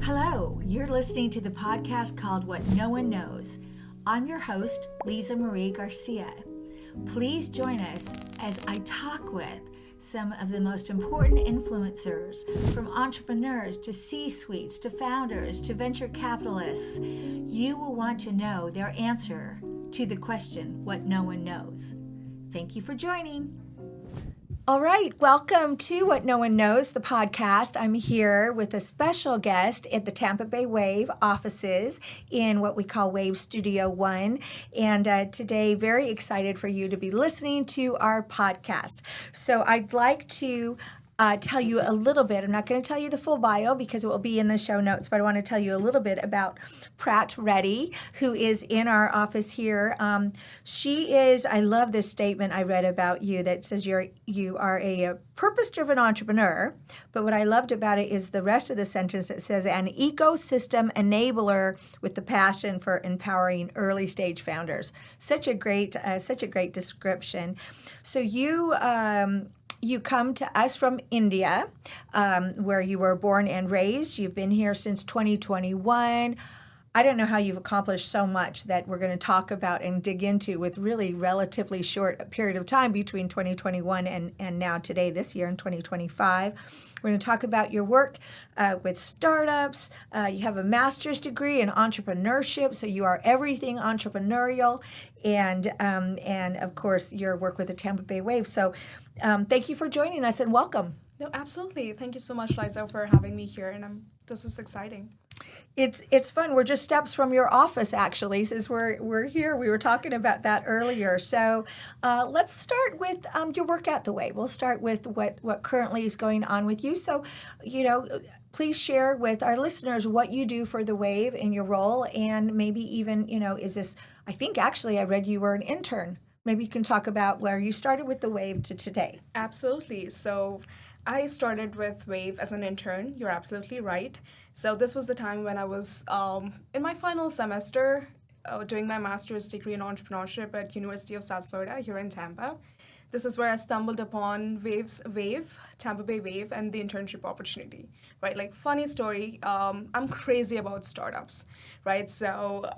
Hello, you're listening to the podcast called What No One Knows. I'm your host, Lisa Marie Garcia. Please join us as I talk with some of the most important influencers, from entrepreneurs to C-suites to founders to venture capitalists. You will want to know their answer to the question, what no one knows. Thank you for joining. All right, welcome to What No One Knows, the podcast. I'm here with a special guest at the Tampa Bay Wave offices in what we call Wave Studio One. And today, very excited for you to be listening to our podcast. So I'd like to tell you a little bit. I'm not going to tell you the full bio because it will be in the show notes, but I want to tell you a little bit about Prat Reddy, who is in our office here. She is, I love this statement I read about you that says you are a purpose-driven entrepreneur, but what I loved about it is the rest of the sentence that says an ecosystem enabler with the passion for empowering early-stage founders. Such a great description. So you come to us from India, where you were born and raised. You've been here since 2021. I don't know how you've accomplished so much that we're going to talk about and dig into with really relatively short period of time between 2021 and now today, this year in 2025. We're going to talk about your work with startups. You have a master's degree in entrepreneurship, so you are everything entrepreneurial, and of course your work with the Tampa Bay Wave. So thank you for joining us and welcome. No, absolutely. Thank you so much, Liza, for having me here, and this is exciting. It's fun. We're just steps from your office, actually, since we're here. We were talking about that earlier. So let's start with your work at the Wave. We'll start with what currently is going on with you. So, please share with our listeners what you do for the Wave in your role, and maybe even, is this, I think actually I read you were an intern. Maybe you can talk about where you started with the Wave to today. Absolutely. So I started with Wave as an intern. You're absolutely right. So this was the time when I was in my final semester doing my master's degree in entrepreneurship at University of South Florida here in Tampa. This is where I stumbled upon Tampa Bay Wave, and the internship opportunity, right? Like, funny story, I'm crazy about startups, right? So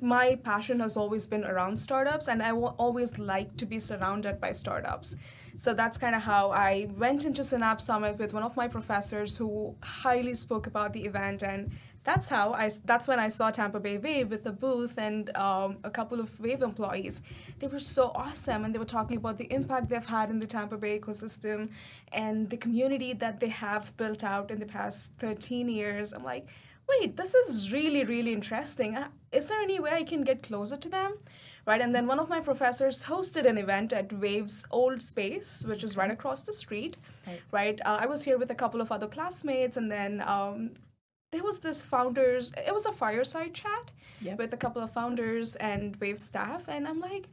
my passion has always been around startups, and I always like to be surrounded by startups. So that's kind of how I went into Synapse Summit with one of my professors who highly spoke about the event, and that's when I saw Tampa Bay Wave with the booth and a couple of Wave employees. They were so awesome, and they were talking about the impact they've had in the Tampa Bay ecosystem and the community that they have built out in the past 13 years. I'm like, wait, this is really, really interesting. Is there any way I can get closer to them? Right, and then one of my professors hosted an event at Wave's old space, which is right across the street. Right, I was here with a couple of other classmates, and then there was it was a fireside chat with a couple of founders and Wave staff, and I'm like,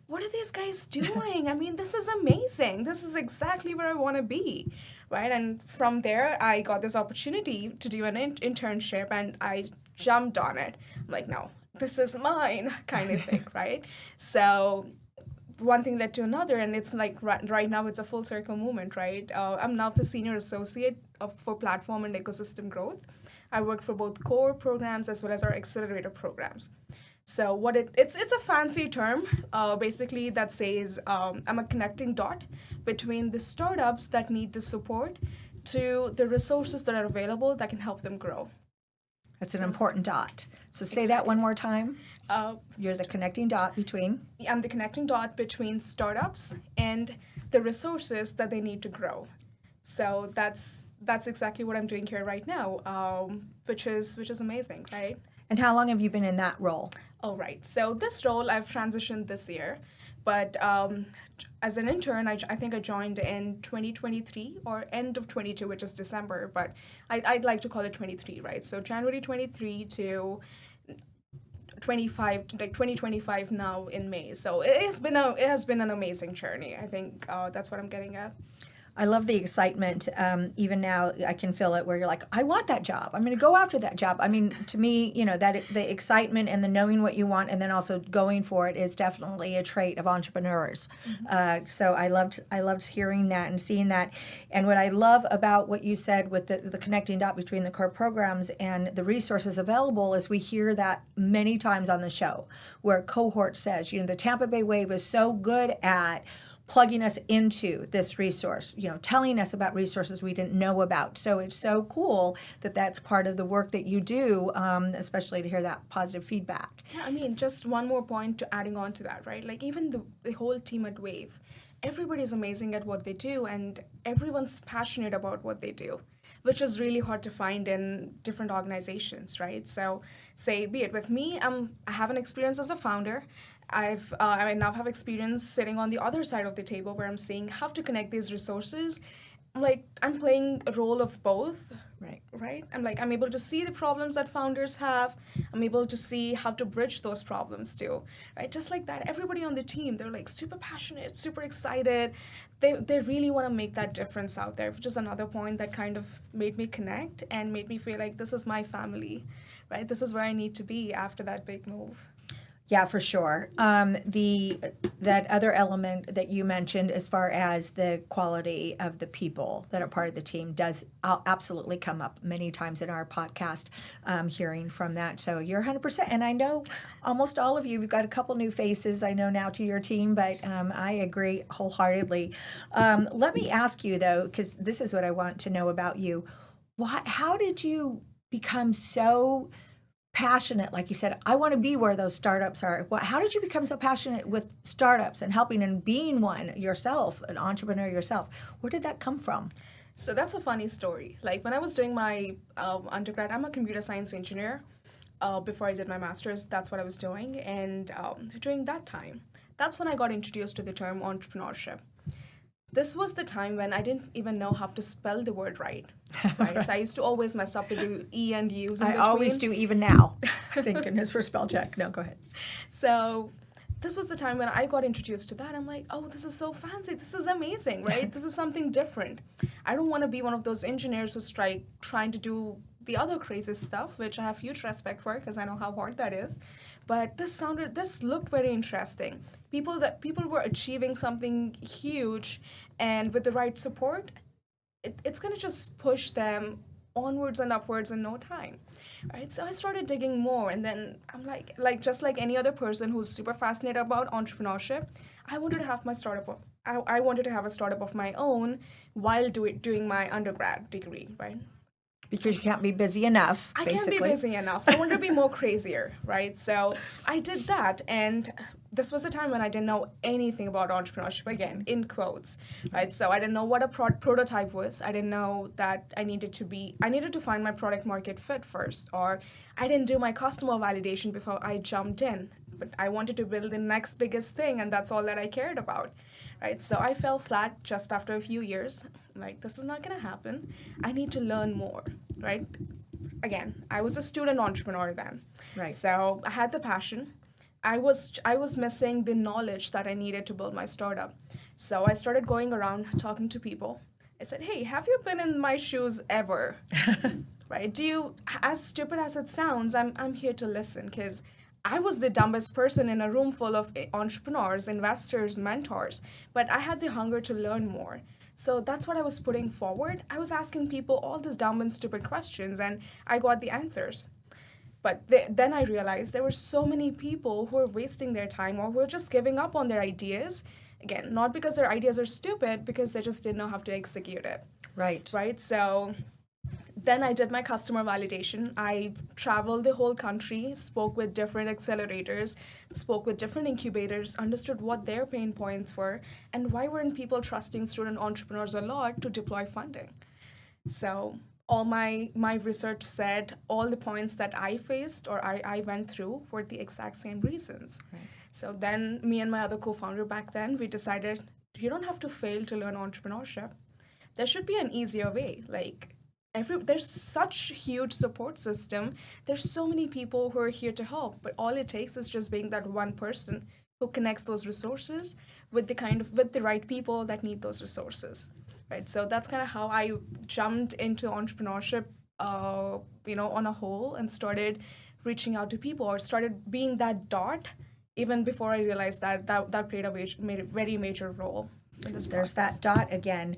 what are these guys doing? I mean, this is amazing. This is exactly where I want to be, right? And from there, I got this opportunity to do an internship, and I jumped on it. I'm like, no, this is mine, kind of thing, right? So one thing led to another, and it's like right now it's a full circle moment, right? I'm now the senior associate for platform and ecosystem growth. I work for both core programs as well as our accelerator programs. So it's a fancy term, basically, that says I'm a connecting dot between the startups that need the support to the resources that are available that can help them grow. That's an important dot. So say that one more time. You're the connecting dot between? I'm the connecting dot between startups and the resources that they need to grow. So that's exactly what I'm doing here right now, which is amazing, right? And how long have you been in that role? Oh, right. So this role I've transitioned this year, but as an intern, I think I joined in 2023 or end of 22, which is December, but I'd like to call it 23, right? So January 23 to 25, like 2025 now in May. So it has been an amazing journey. I think that's what I'm getting at. I love the excitement. Even now, I can feel it where you're like, I want that job. I'm going to go after that job. I mean, to me, that the excitement and the knowing what you want and then also going for it is definitely a trait of entrepreneurs. So I loved hearing that and seeing that. And what I love about what you said with the connecting dot between the core programs and the resources available is we hear that many times on the show where cohort says, the Tampa Bay Wave is so good at plugging us into this resource, telling us about resources we didn't know about. So it's so cool that that's part of the work that you do, especially to hear that positive feedback. Yeah, I mean, just one more point to adding on to that, right? Like even the whole team at Wave, everybody's amazing at what they do and everyone's passionate about what they do, which is really hard to find in different organizations, right? So say, be it with me, I have an experience as a founder. I now have experience sitting on the other side of the table where I'm seeing how to connect these resources. I'm playing a role of both, right? I'm able to see the problems that founders have. I'm able to see how to bridge those problems too, right? Just like that, everybody on the team, they're like super passionate, super excited. They really want to make that difference out there, which is another point that kind of made me connect and made me feel like this is my family, right? This is where I need to be after that big move. Yeah, for sure. That other element that you mentioned, as far as the quality of the people that are part of the team, does absolutely come up many times in our podcast. Hearing from that, so you're 100%. And I know almost all of you. We've got a couple new faces I know now to your team, but I agree wholeheartedly. Let me ask you though, because this is what I want to know about you. How did you become so passionate, like you said, I want to be where those startups are? How did you become so passionate with startups and helping and being one yourself, an entrepreneur yourself? Where did that come from? So that's a funny story. Like when I was doing my undergrad, I'm a computer science engineer. Before I did my master's, that's what I was doing. And during that time, that's when I got introduced to the term entrepreneurship. This was the time when I didn't even know how to spell the word right. Right? So I used to always mess up with the E and U's in between. I always do, even now. Thank goodness for spell check. No, go ahead. So this was the time when I got introduced to that. I'm like, oh, this is so fancy. This is amazing, right? This is something different. I don't want to be one of those engineers who's trying to do the other crazy stuff, which I have huge respect for because I know how hard that is. But this looked very interesting. People were achieving something huge, and with the right support, it's going to just push them onwards and upwards in no time, right? So I started digging more, and then I'm like just like any other person who's super fascinated about entrepreneurship, I wanted to have my startup. I wanted to have a startup of my own while doing my undergrad degree, right? Because you can't be busy enough, I basically. can't be busy enough, so I wanted to be more crazier, right? So I did that, and this was a time when I didn't know anything about entrepreneurship, again, in quotes, right? So I didn't know what a prototype was. I didn't know that I needed to find my product market fit first, or I didn't do my customer validation before I jumped in. But I wanted to build the next biggest thing, and that's all that I cared about, right? So I fell flat just after a few years. Like, this is not going to happen. I need to learn more, right? Again, I was a student entrepreneur then. Right. So I had the passion. I was missing the knowledge that I needed to build my startup. So I started going around talking to people. I said, hey, have you been in my shoes ever? Right? As stupid as it sounds, I'm here to listen, because I was the dumbest person in a room full of entrepreneurs, investors, mentors, but I had the hunger to learn more. So that's what I was putting forward. I was asking people all these dumb and stupid questions, and I got the answers. But then I realized there were so many people who were wasting their time or who were just giving up on their ideas. Again, not because their ideas are stupid, because they just didn't know how to execute it. Right. Right? So then I did my customer validation. I traveled the whole country, spoke with different accelerators, spoke with different incubators, understood what their pain points were, and why weren't people trusting student entrepreneurs a lot to deploy funding. So all my research said all the points that I faced or I went through were the exact same reasons. Right. So then me and my other co-founder back then, we decided you don't have to fail to learn entrepreneurship. There should be an easier way. There's such huge support system. There's so many people who are here to help, but all it takes is just being that one person who connects those resources with the right people that need those resources. right? So that's kind of how I jumped into entrepreneurship, on a whole, and started reaching out to people, or started being that dot, even before I realized that played made a very major role in this There's process. that dot again.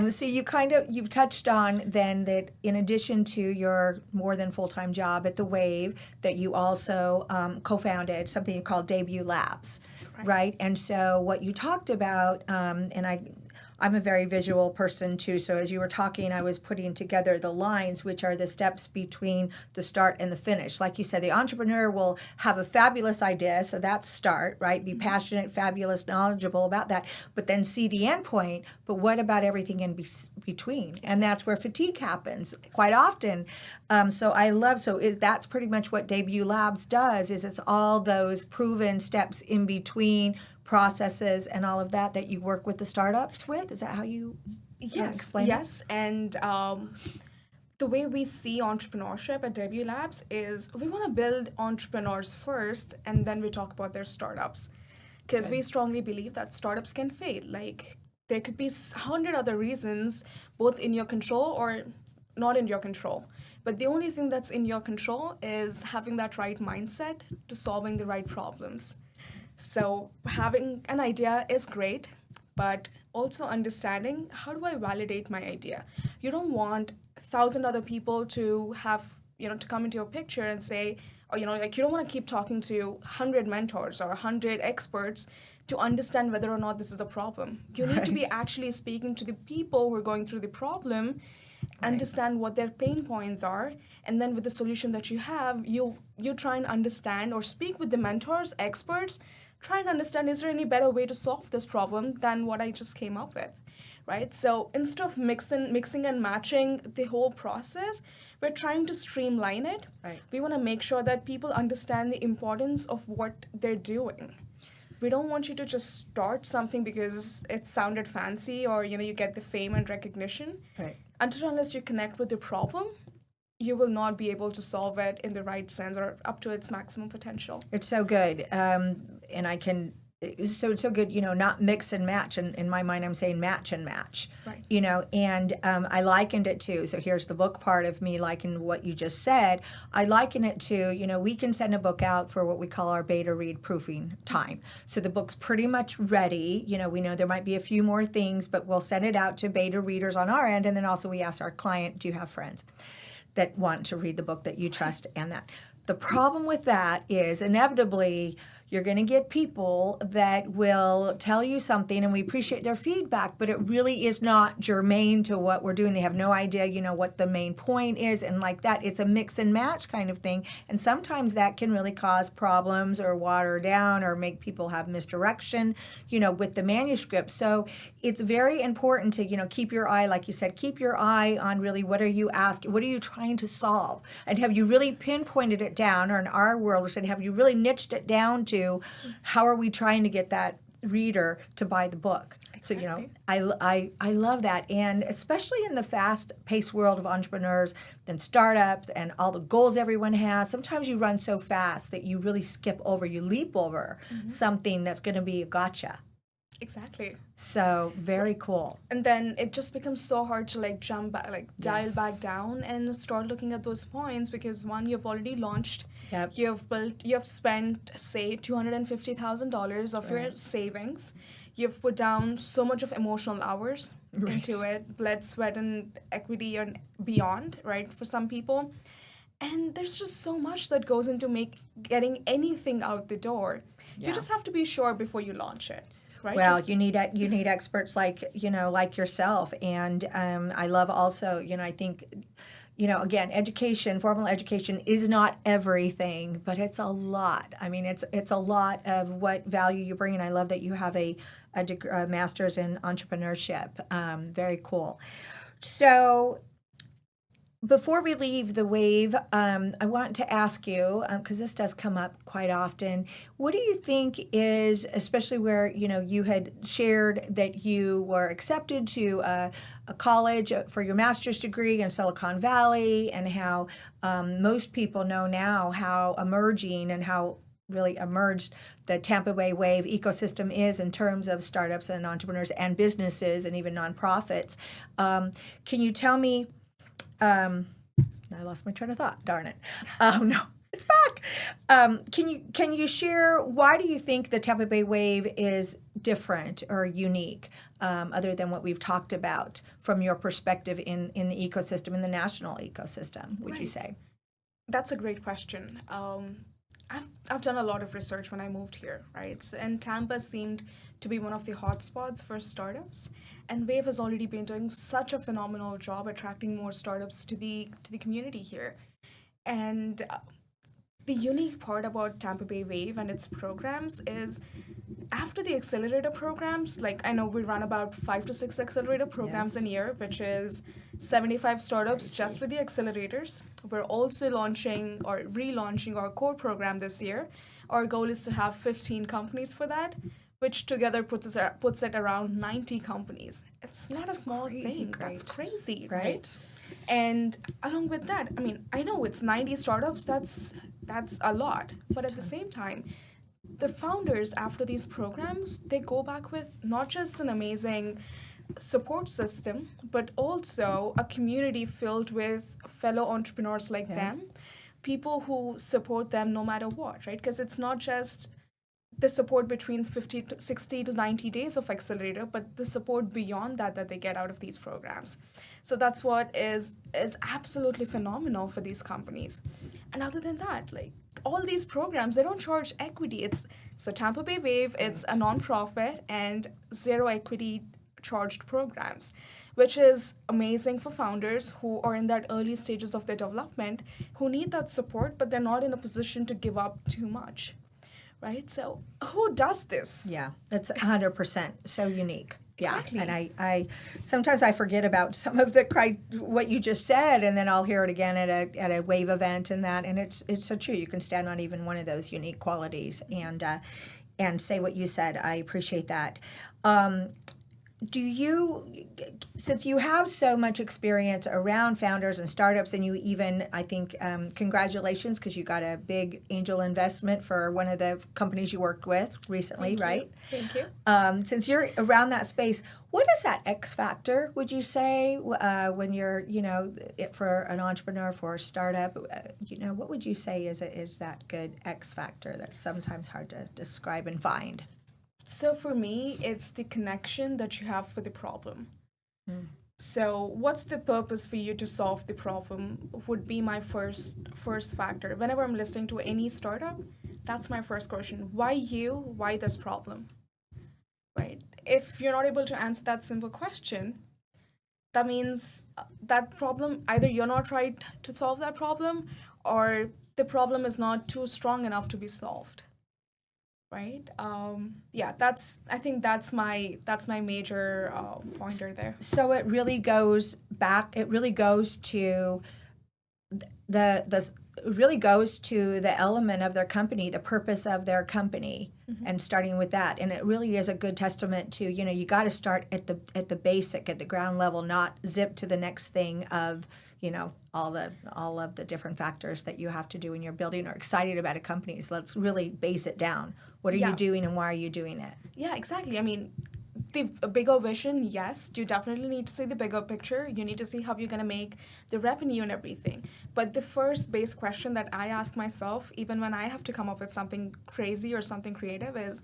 So you've touched on then that in addition to your more than full-time job at the Wave, that you also co-founded something called Debut Labs, right? And so what you talked about, and I'm a very visual person too, so as you were talking, I was putting together the lines, which are the steps between the start and the finish. Like you said, the entrepreneur will have a fabulous idea, so that's start, right? Be passionate, fabulous, knowledgeable about that, but then see the end point, but what about everything in between? And that's where fatigue happens quite often. That's pretty much what Debut Labs does, is it's all those proven steps in between processes and all of that you work with the startups with? Is that how you explain Yes. And the way we see entrepreneurship at Debut Labs is we want to build entrepreneurs first, and then we talk about their startups. Because we strongly believe that startups can fail. Like, there could be 100 other reasons, both in your control or not in your control. But the only thing that's in your control is having that right mindset to solving the right problems. So having an idea is great, but also understanding, how do I validate my idea? You don't want 1,000 other people to have, to come into your picture and say, or, you don't want to keep talking to 100 mentors or 100 experts to understand whether or not this is a problem. You need to be actually speaking to the people who are going through the problem, understand what their pain points are, and then with the solution that you have, you try and understand, or speak with the mentors, experts, try and understand, is there any better way to solve this problem than what I just came up with, right? So instead of mixing and matching the whole process, we're trying to streamline it. Right. We want to make sure that people understand the importance of what they're doing. We don't want you to just start something because it sounded fancy, or you get the fame and recognition. Right. Until unless you connect with the problem, you will not be able to solve it in the right sense or up to its maximum potential. It's so good. And I can, it's so good, not mix and match. And in my mind, I'm saying match and match, Right. And I likened it to, so here's the book part of me liking what you just said. I liken it to, we can send a book out for what we call our beta read proofing time. So the book's pretty much ready. We know there might be a few more things, but we'll send it out to beta readers on our end. And then also we ask our client, do you have friends that want to read the book that you trust, and that. The problem with that is inevitably you're going to get people that will tell you something, and we appreciate their feedback, but it really is not germane to what we're doing. They have no idea, what the main point is, and like that. It's a mix and match kind of thing, and sometimes that can really cause problems or water down or make people have misdirection, with the manuscript. So it's very important to, keep your eye, like you said, keep your eye on really what are you asking, what are you trying to solve, and have you really pinpointed it down, or in our world, we said, have you really niched it down to how are we trying to get that reader to buy the book? Exactly. So, I love that. And especially in the fast-paced world of entrepreneurs and startups and all the goals everyone has, sometimes you run so fast that you really you leap over something that's going to be a gotcha. Exactly. So very cool. And then it just becomes so hard to jump back, dial Yes. back down and start looking at those points, because one, you've already launched, Yep. you've spent, say, $250,000 of your savings. You've put down so much of emotional hours into it, blood, sweat, and equity and beyond, right, for some people. And there's just so much that goes into getting anything out the door. Yeah. You just have to be sure before you launch it. Right? Well, you need experts like yourself, and I love also, I think, again, formal education is not everything, but it's a lot. I mean, it's a lot of what value you bring, and I love that you have a master's in entrepreneurship. Very cool. So, before we leave the Wave, I want to ask you, because this does come up quite often, what do you think is, especially where, you had shared that you were accepted to a college for your master's degree in Silicon Valley, and how most people know now how emerging and how really emerged the Tampa Bay Wave ecosystem is in terms of startups and entrepreneurs and businesses and even nonprofits. Can you tell me? I lost my train of thought. Darn it! Oh no, it's back. Can you share why do you think the Tampa Bay Wave is different or unique, other than what we've talked about from your perspective in the ecosystem, in the national ecosystem? Would you say? That's a great question. I've done a lot of research when I moved here, right? And Tampa seemed to be one of the hotspots for startups, and Wave has already been doing such a phenomenal job attracting more startups to the community here. And the unique part about Tampa Bay Wave and its programs is after the accelerator programs, like I know we run about 5 to 6 accelerator programs Yes. a year, which is 75 startups just with the accelerators. We're also launching or relaunching our core program this year. Our goal is to have 15 companies for that, which together puts it around 90 companies. It's not a small crazy thing. That's great. crazy, Right. right? And along with that, I mean, I know it's 90 startups, that's a lot. But at the same time, the founders after these programs, they go back with not just an amazing support system, but also a community filled with fellow entrepreneurs like them, people who support them no matter what, right? Because it's not just the support between 50 to 60 to 90 days of accelerator, but the support beyond that they get out of these programs. So that's what is absolutely phenomenal for these companies. And other than that, like all these programs, they don't charge equity. So Tampa Bay Wave, it's a nonprofit and zero equity charged programs, which is amazing for founders who are in that early stages of their development, who need that support, but they're not in a position to give up too much. Right? So who does this? Yeah, that's 100% so unique. Yeah, Exactly. and I sometimes I forget about some of the what you just said, and then I'll hear it again at a Wave event and that, and it's so true. You can stand on even one of those unique qualities and say what you said. I appreciate that. Do you, since you have so much experience around founders and startups, and you even, I think, congratulations, because you got a big angel investment for one of the companies you worked with recently, right? Thank you. Since you're around that space, what is that X factor, would you say, when you're, for an entrepreneur, for a startup, what would you say is that good X factor that's sometimes hard to describe and find? So for me, it's the connection that you have for the problem. So what's the purpose for you to solve the problem would be my first factor. Whenever I'm listening to any startup, that's my first question. Why you? Why this problem? Right? If you're not able to answer that simple question, that means that problem, either you're not right to solve that problem, or the problem is not too strong enough to be solved. Right? I think that's my major pointer there. So it really goes back. It really goes to it really goes to the element of their company, the purpose of their company, and starting with that. And it really is a good testament to, you got to start at the basic, at the ground level, not zip to the next thing of, all of the different factors that you have to do when you're building or excited about a company. So let's really base it down. What are you doing and why are you doing it? Yeah, exactly. I mean, the bigger vision, yes, you definitely need to see the bigger picture. You need to see how you're going to make the revenue and everything. But the first base question that I ask myself, even when I have to come up with something crazy or something creative, is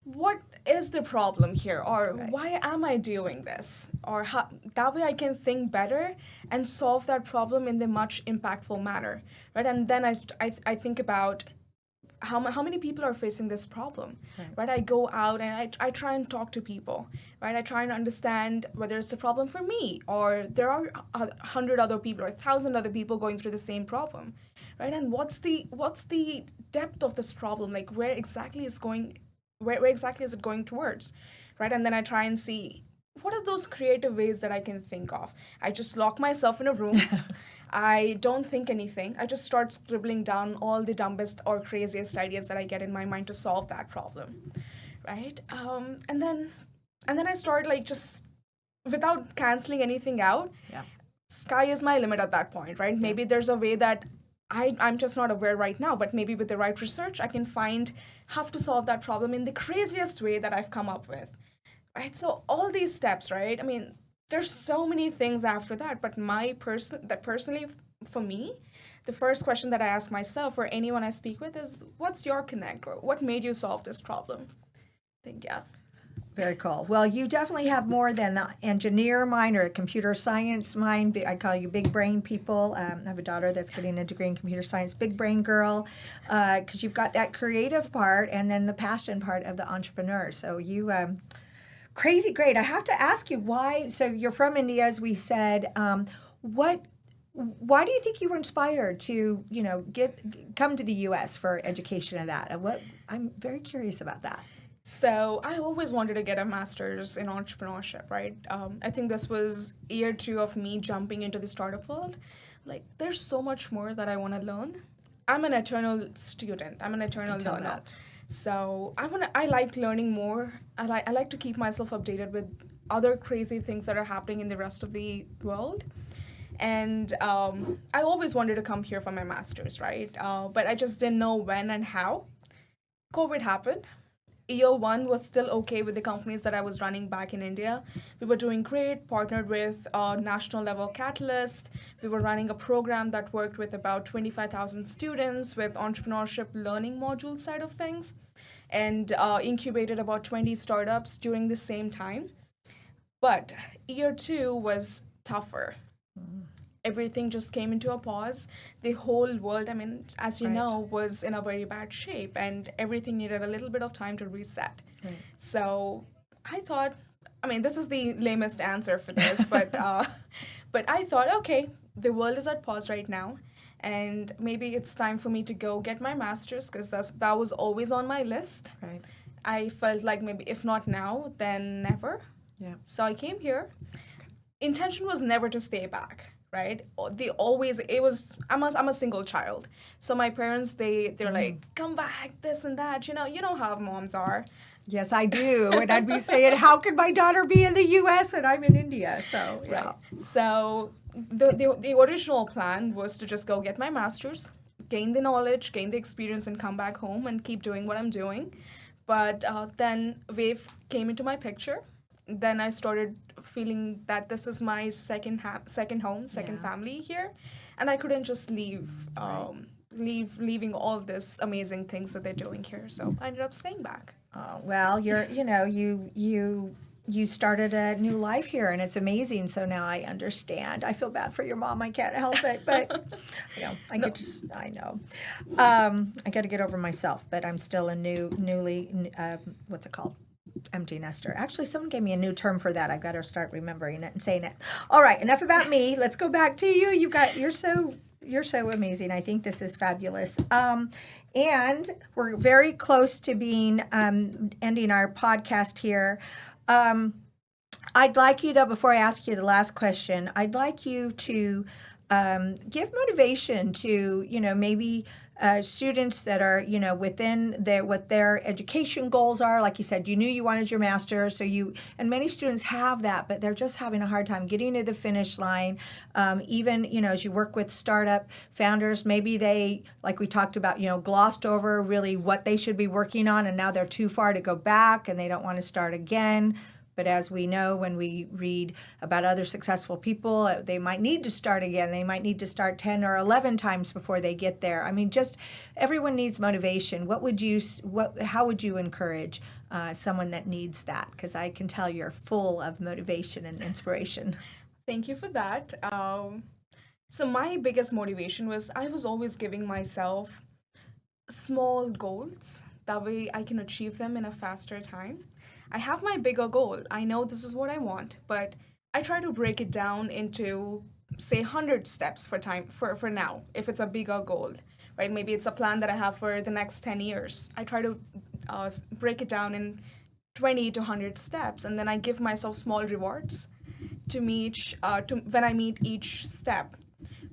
what is the problem here? Or why am I doing this? Or how, that way I can think better and solve that problem in the much impactful manner, right? And then I think about how many people are facing this problem, right? I go out and I try and talk to people, right? I try and understand whether it's a problem for me or there are 100 other people or 1,000 other people going through the same problem, right? And what's the depth of this problem? Like where exactly is it going towards, right? And then I try and see what are those creative ways that I can think of. I just lock myself in a room. I don't think anything. I just start scribbling down all the dumbest or craziest ideas that I get in my mind to solve that problem, right? And then I start like just without canceling anything out. Yeah. Sky is my limit at that point, right? Maybe there's a way that I'm just not aware right now, but maybe with the right research, I can find how to solve that problem in the craziest way that I've come up with. Right? So all these steps, right? I mean, there's so many things after that, but personally for me, the first question that I ask myself or anyone I speak with is, what's your connect, or what made you solve this problem? I think, yeah. Very cool. Well, you definitely have more than the engineer mind or computer science mind. I call you big brain people. I have a daughter that's getting a degree in computer science, big brain girl, because you've got that creative part and then the passion part of the entrepreneur. So you, crazy great. I have to ask you why. So you're from India, as we said. Why do you think you were inspired to, come to the U.S. for education of that? I'm very curious about that. So I always wanted to get a master's in entrepreneurship, right? I think this was year 2 of me jumping into the startup world. Like, there's so much more that I want to learn. I'm an eternal student. I'm an eternal learner. That. So I like learning more. I like to keep myself updated with other crazy things that are happening in the rest of the world. And I always wanted to come here for my master's, right? But I just didn't know when and how. COVID happened. Year 1 was still okay with the companies that I was running back in India. We were doing great, partnered with national level Catalyst. We were running a program that worked with about 25,000 students with entrepreneurship learning module side of things, and incubated about 20 startups during the same time. But year 2 was tougher. Everything just came into a pause. The whole world, I mean, as you know, was in a very bad shape, and everything needed a little bit of time to reset. Right. So I thought, I mean, this is the lamest answer for this, but I thought, okay, the world is at pause right now, and maybe it's time for me to go get my master's, because that was always on my list. Right. I felt like maybe if not now, then never. Yeah. So I came here. Intention was never to stay back. Right? I'm a single child. So my parents, they're like, come back, this and that. You know how moms are. Yes, I do. And I'd be saying, how could my daughter be in the U.S. and I'm in India? So, yeah. Right. So the original plan was to just go get my master's, gain the knowledge, gain the experience, and come back home and keep doing what I'm doing. But then Wave came into my picture. Then I started feeling that this is my second home, second family here, and I couldn't just leave, leaving all this amazing things that they're doing here. So I ended up staying back. Well, you started a new life here, and it's amazing. So now I understand. I feel bad for your mom. I can't help it, but I got to get over myself. But I'm still a newly what's it called? Empty nester. Actually, someone gave me a new term for that. I've got to start remembering it and saying it. All right, enough about me. Let's go back to you. You're so amazing. I think this is fabulous. And we're very close to being ending our podcast here. I'd like you, though, before I ask you the last question, I'd like you to give motivation to, maybe students that are, within what their education goals are. Like you said, you knew you wanted your master's, and many students have that, but they're just having a hard time getting to the finish line. Even, as you work with startup founders, maybe they, like we talked about, glossed over really what they should be working on, and now they're too far to go back and they don't want to start again. But as we know, when we read about other successful people, they might need to start again. They might need to start 10 or 11 times before they get there. I mean, just everyone needs motivation. How would you encourage someone that needs that? Because I can tell you're full of motivation and inspiration. Thank you for that. So my biggest motivation was I was always giving myself small goals. That way I can achieve them in a faster time. I have my bigger goal. I know this is what I want, but I try to break it down into, say, 100 steps for now, if it's a bigger goal, right? Maybe it's a plan that I have for the next 10 years. I try to break it down in 20 to 100 steps, and then I give myself small rewards when I meet each step.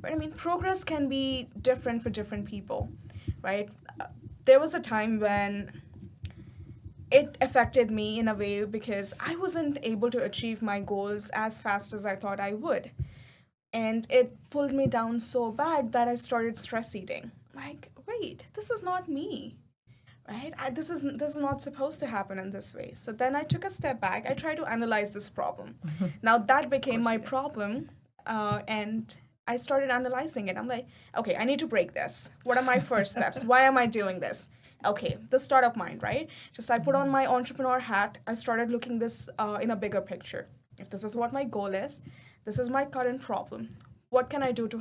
Right? I mean, progress can be different for different people, right? There was a time when it affected me in a way because I wasn't able to achieve my goals as fast as I thought I would. And it pulled me down so bad that I started stress eating. Like, wait, this is not me, right? This is not supposed to happen in this way. So then I took a step back. I tried to analyze this problem. Now that became my problem, and I started analyzing it. I'm like, okay, I need to break this. What are my first steps? Why am I doing this? Okay, the startup mind, right? Just I put on my entrepreneur hat. I started looking this in a bigger picture. If this is what my goal is, this is my current problem. What can I do to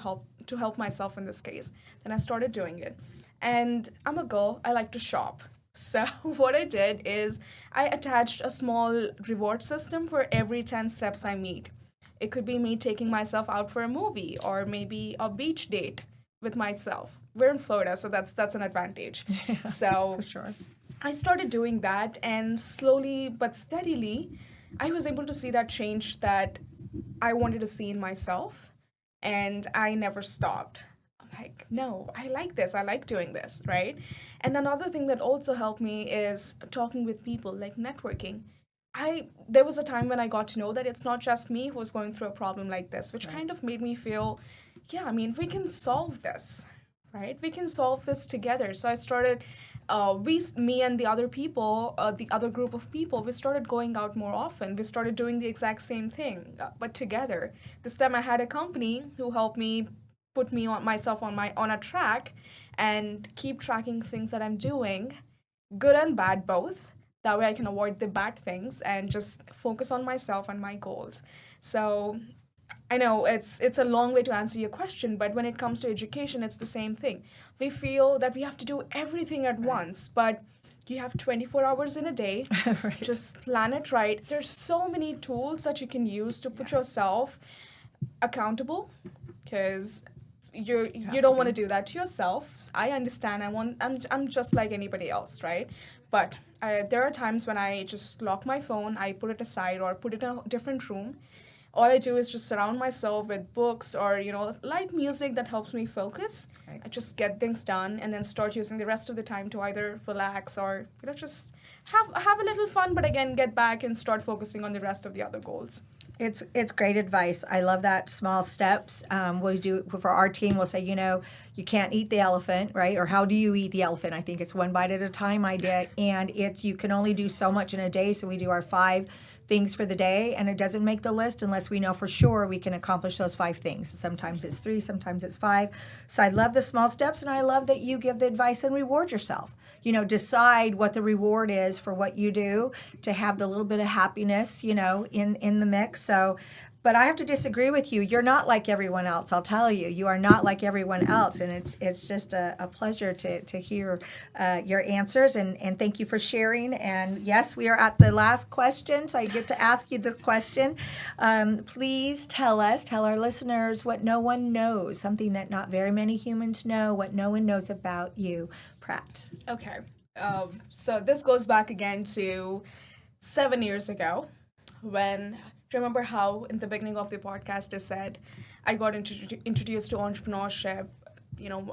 help myself in this case? Then I started doing it. And I'm a girl, I like to shop. So what I did is I attached a small reward system for every 10 steps I meet. It could be me taking myself out for a movie or maybe a beach date with myself. We're in Florida, so that's an advantage. Yes, So for sure. I started doing that, and slowly but steadily, I was able to see that change that I wanted to see in myself, and I never stopped. I'm like, no, I like this. I like doing this, right? And another thing that also helped me is talking with people, like networking. There was a time when I got to know that it's not just me who was going through a problem like this, which kind of made me feel, yeah, I mean, we can solve this, right? We can solve this together. So I started, me and the other people, the other group of people, we started going out more often. We started doing the exact same thing, but together. This time I had a company who helped me put me on myself on a track and keep tracking things that I'm doing, good and bad both. That way I can avoid the bad things and just focus on myself and my goals. So I know it's a long way to answer your question, but when it comes to education, it's the same thing. We feel that we have to do everything at once, but you have 24 hours in a day. Right. Just plan it right. There's so many tools that you can use to put yourself accountable, because you don't want to do that to yourself. I understand. I'm just like anybody else, right? But there are times when I just lock my phone, I put it aside or put it in a different room. All I do is just surround myself with books or light music that helps me focus. Right. I just get things done and then start using the rest of the time to either relax or just have a little fun, but again get back and start focusing on the rest of the other goals. It's great advice. I love that. Small steps. We do for our team. We'll say, you can't eat the elephant, right? Or how do you eat the elephant? I think it's one bite at a time idea, and it's you can only do so much in a day. So we do our 5 things for the day, and it doesn't make the list unless we know for sure we can accomplish those 5 things. Sometimes it's 3, sometimes it's 5. So I love the small steps, and I love that you give the advice and reward yourself. Decide what the reward is for what you do to have the little bit of happiness, in the mix. So, but I have to disagree with you. You're not like everyone else. I'll tell you, you are not like everyone else, and it's just a pleasure to hear your answers, and thank you for sharing. And yes, we are at the last question, so I get to ask you this question. Please tell our listeners what no one knows, something that not very many humans know, what no one knows about you, Prat. Okay. So this goes back again to 7 years ago when, remember how in the beginning of the podcast I said I got introduced to entrepreneurship,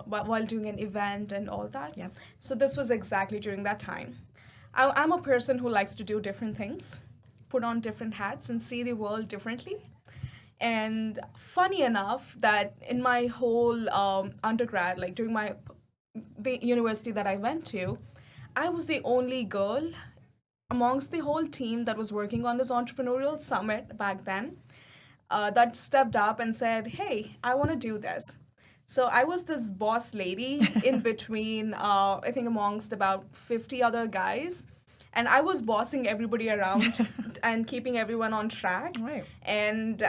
while doing an event and all that? Yeah. So this was exactly during that time. I'm a person who likes to do different things, put on different hats and see the world differently. And funny enough that in my whole undergrad, like during the university that I went to, I was the only girl amongst the whole team that was working on this entrepreneurial summit back then that stepped up and said, hey, I want to do this. So I was this boss lady in between, I think amongst about 50 other guys. And I was bossing everybody around and keeping everyone on track. Right. And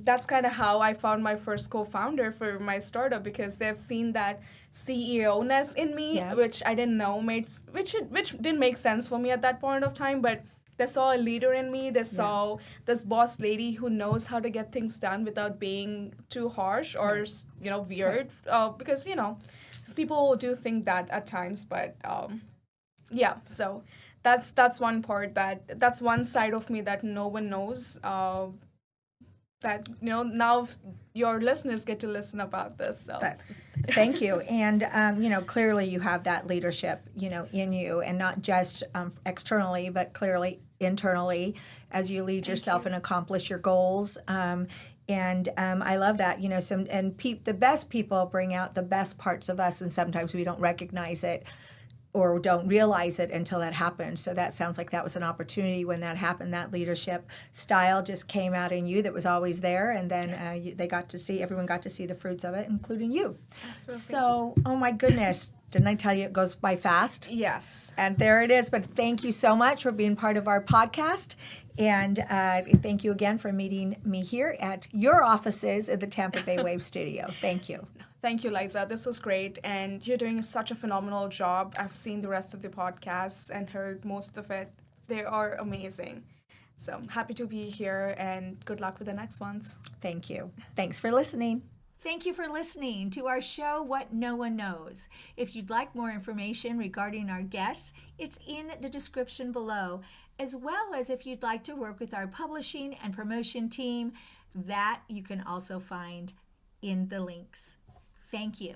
that's kind of how I found my first co-founder for my startup, because they've seen that CEO-ness in me, Yeah. which I didn't know which didn't make sense for me at that point of time. But they saw a leader in me. They saw this boss lady who knows how to get things done without being too harsh or weird. Because people do think that at times. But yeah, so. That's one part that's one side of me that no one knows. That now your listeners get to listen about this. So Thank you. And clearly you have that leadership in you, and not just externally, but clearly internally as you lead yourself and accomplish your goals. And I love that, the best people bring out the best parts of us, and sometimes we don't recognize it or don't realize it until that happens. So that sounds like that was an opportunity when that happened. That leadership style just came out in you that was always there, and then everyone got to see the fruits of it, including you. Absolutely. So, oh my goodness, didn't I tell you it goes by fast? Yes. And there it is. But thank you so much for being part of our podcast. And thank you again for meeting me here at your offices at the Tampa Bay Wave studio. Thank you. Thank you, Liza. This was great, and you're doing such a phenomenal job. I've seen the rest of the podcasts and heard most of it. They are amazing. So I'm happy to be here, and good luck with the next ones. Thank you. Thanks for listening. Thank you for listening to our show, What No One Knows. If you'd like more information regarding our guests, it's in the description below, as well as if you'd like to work with our publishing and promotion team, that you can also find in the links. Thank you.